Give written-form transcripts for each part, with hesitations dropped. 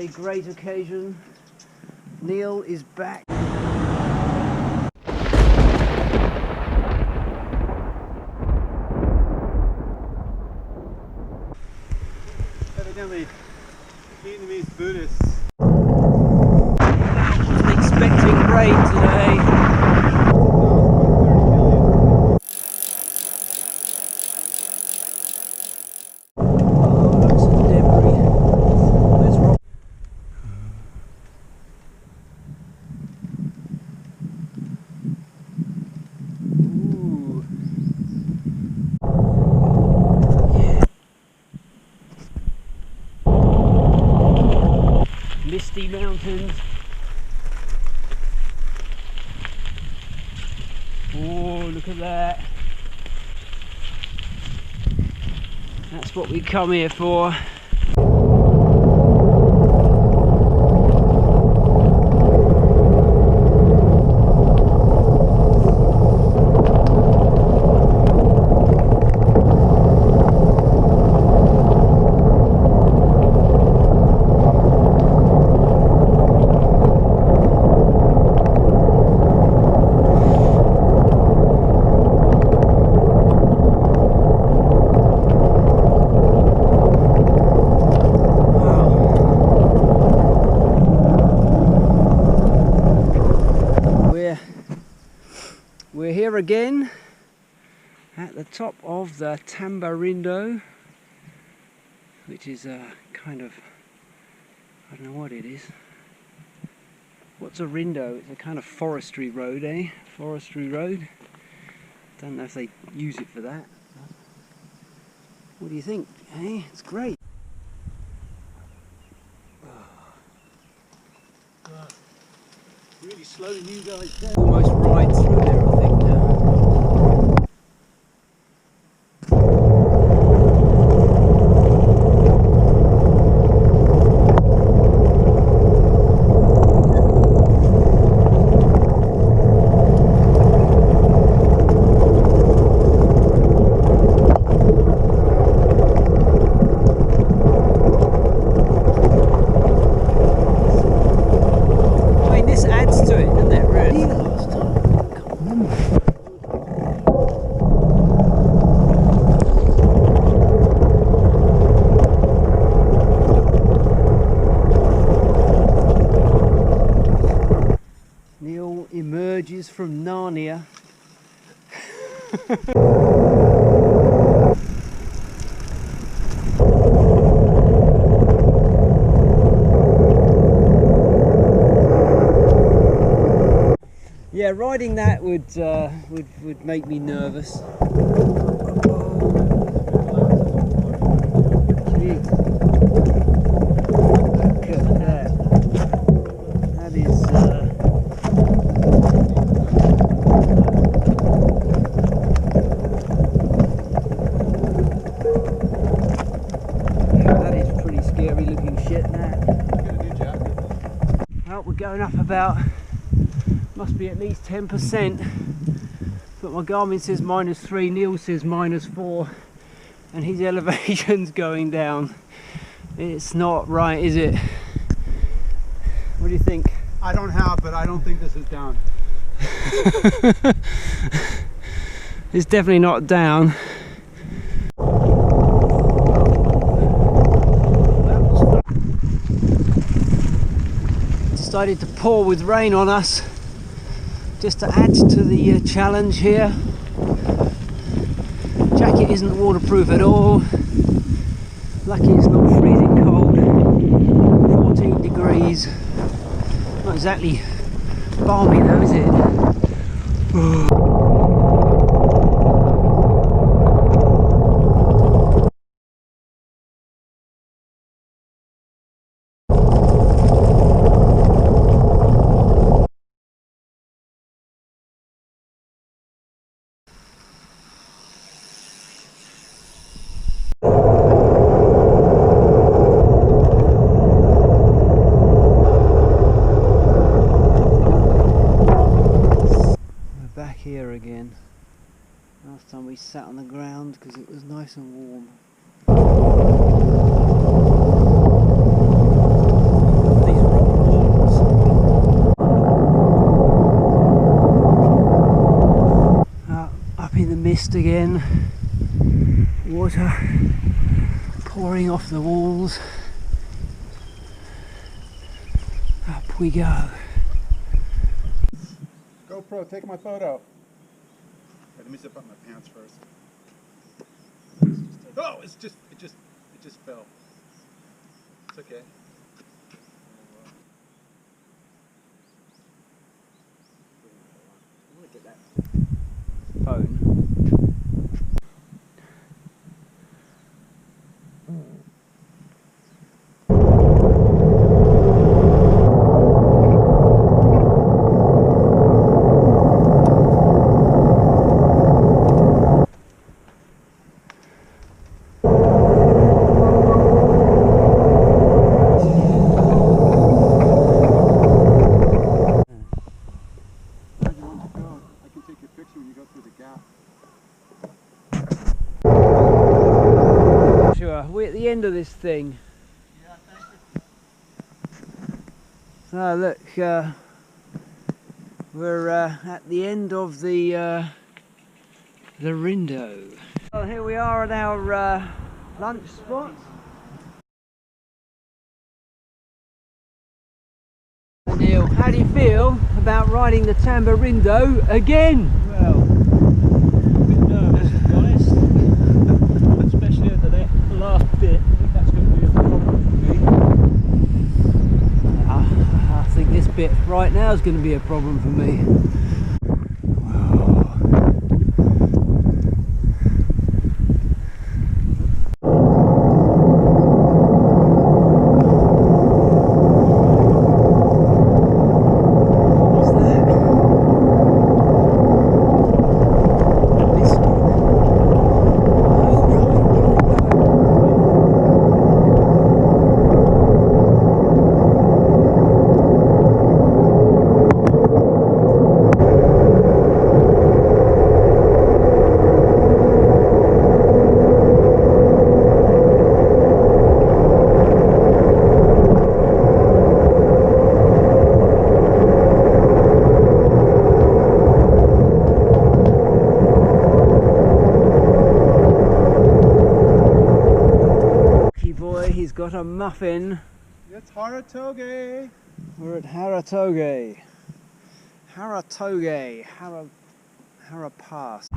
a great occasion. Neil is back. Evidently, Vietnamese Buddhists. I'm expecting rain today. Misty mountains. Oh, look at that. That's what we come here for. We're here again at the top of the Tamba Rindo, which is a kind of, I don't know what it is. What's a rindo? It's a kind of forestry road, eh? Forestry road. Don't know if they use it for that. What do you think? Eh? It's great. Really slowing you guys down. Almost right through there, I think now. Neil emerges from Narnia. Yeah, riding that would make me nervous. Jeez. Look at that. That is pretty scary looking shit, that. Well, we're going up about, must be at least 10%, but my Garmin says -3, Neil says -4, and his elevation's going down. It's not right, is it? What do you think? I don't have, but I don't think this is down. It's definitely not down. Decided to pour with rain on us just to add to the challenge here. Jacket isn't waterproof at all. Lucky it's not freezing cold. 14 degrees. Not exactly balmy though, is it? Here again. Last time we sat on the ground because it was nice and warm. mist again, water pouring off the walls. Up we go. GoPro, take my photo. Okay, let me zip up my pants first. Oh, it just fell. It's okay. Look at that phone. We're at the end of this thing. Yeah, thank you. So look, we're at the end of the Rindo. Well, here we are at our lunch spot. Neil, how do you feel about riding the Tamba Rindo again? Well, a bit nervous to be honest, especially at the last bit. I think that's going to be a problem for me. I think this bit right now is going to be a problem for me. He's got a muffin. It's Haratoge. We're at Haratoge. Hara Pass.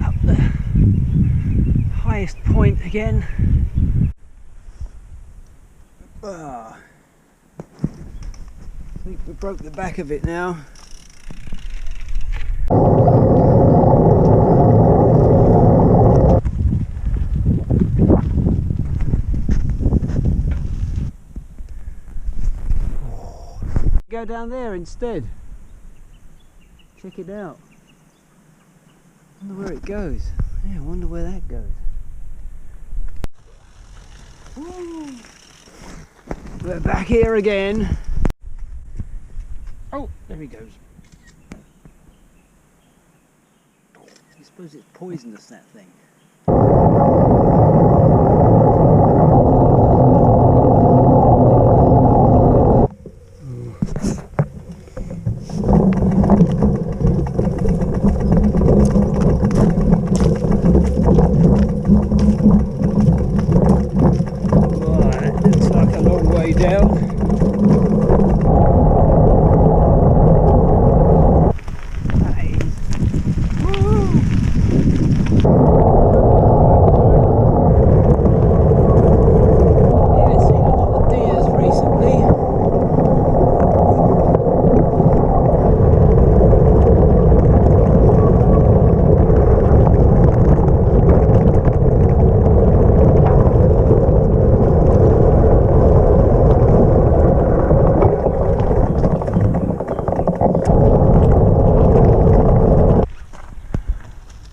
Up the highest point again. I think we broke the back of it now. Go down there instead. Check it out. Wonder where it goes. Yeah, I wonder where that goes. Woo. We're back here again. Oh, there he goes. I suppose it's poisonous, that thing.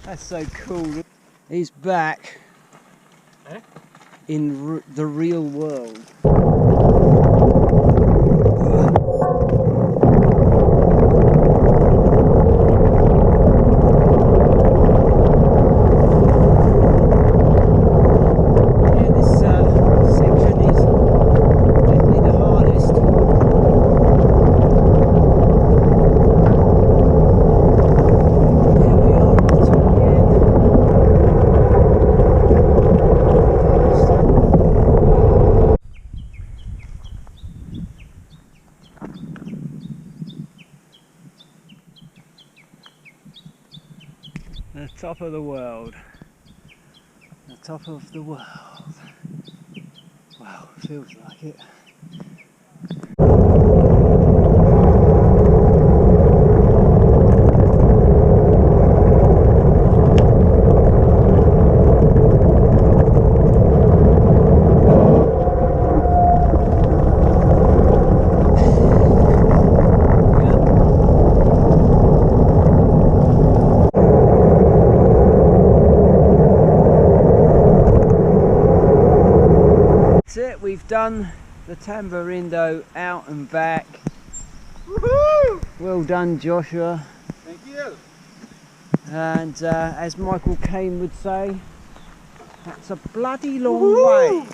That's so cool. He's back in the real world. Yeah, this section is definitely the hardest. The top of the world. The top of the world. Wow, feels like it. That's it, we've done the Tamba Rindo out and back. Woohoo! Well done, Joshua. Thank you. And as Michael Caine would say, that's a bloody long way.